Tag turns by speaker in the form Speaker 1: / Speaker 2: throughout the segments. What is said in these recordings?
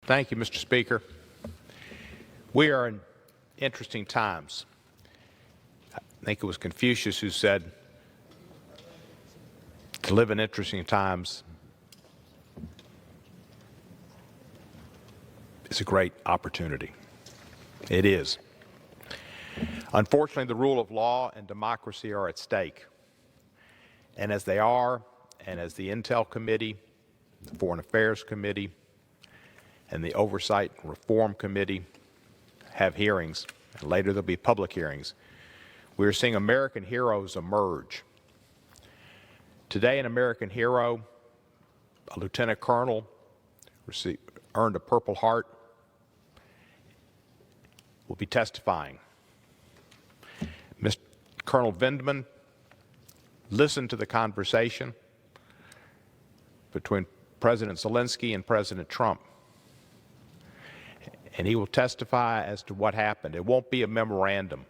Speaker 1: Thank you, Mr. Speaker. We are in interesting times. I think it was Confucius who said, to live in interesting times is a great opportunity. It is. Unfortunately, the rule of law and democracy are at stake. And as they are, and as the Intel Committee, the Foreign Affairs Committee, and the Oversight and Reform Committee have hearings, and later there'll be public hearings, we're seeing American heroes emerge. Today, an American hero, a lieutenant colonel, earned a Purple Heart, will be testifying. Mr. Colonel Vindman listened to the conversation between President Zelensky and President Trump, and he will testify as to what happened. It won't be a memorandum.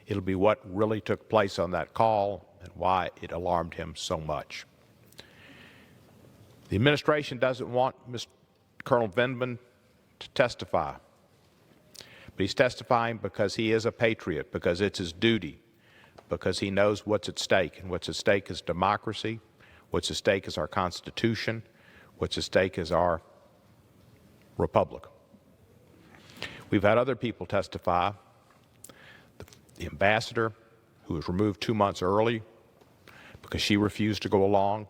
Speaker 1: It'll be what really took place on that call and why it alarmed him so much. The administration doesn't want Mr. Colonel Vindman to testify, but he's testifying because he is a patriot, because it's his duty, because he knows what's at stake, and what's at stake is democracy, what's at stake is our Constitution, what's at stake is our republic. We've had other people testify. The ambassador, who was removed 2 months early because she refused to go along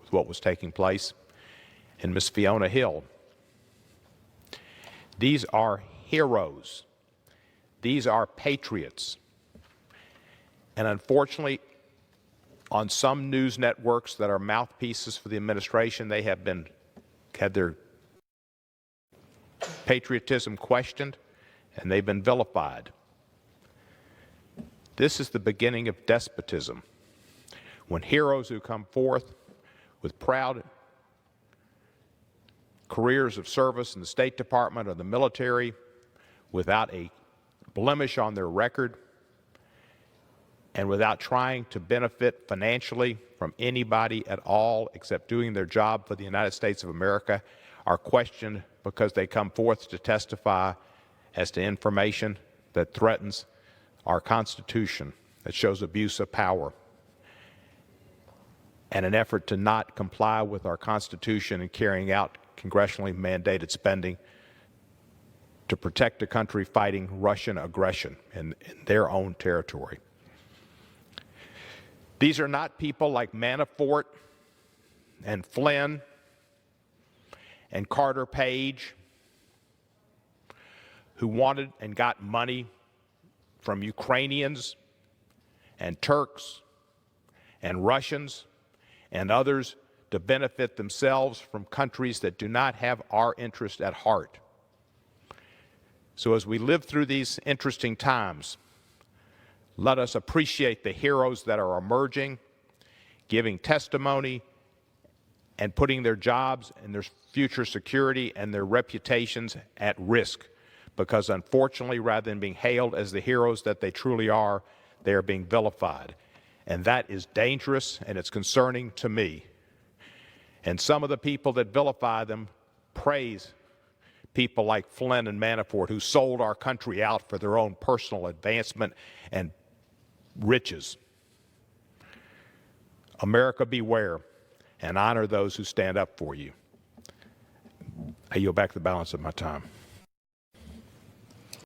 Speaker 1: with what was taking place, and Ms. Fiona Hill. These are heroes. These are patriots. And unfortunately, on some news networks that are mouthpieces for the administration, they have had their patriotism questioned, and they've been vilified. This is the beginning of despotism, when heroes who come forth with proud careers of service in the State Department or the military without a blemish on their record and without trying to benefit financially from anybody at all except doing their job for the United States of America are questioned because they come forth to testify as to information that threatens our Constitution, that shows abuse of power, and an effort to not comply with our Constitution in carrying out congressionally mandated spending to protect a country fighting Russian aggression in their own territory. These are not people like Manafort and Flynn and Carter Page, who wanted and got money from Ukrainians and Turks and Russians and others to benefit themselves from countries that do not have our interest at heart. So as we live through these interesting times, let us appreciate the heroes that are emerging, giving testimony, and putting their jobs and their future security and their reputations at risk. Because unfortunately, rather than being hailed as the heroes that they truly are, they are being vilified. And that is dangerous, and it's concerning to me. And some of the people that vilify them praise people like Flynn and Manafort, who sold our country out for their own personal advancement and riches. America, beware, and honor those who stand up for you. I yield back the balance of my time.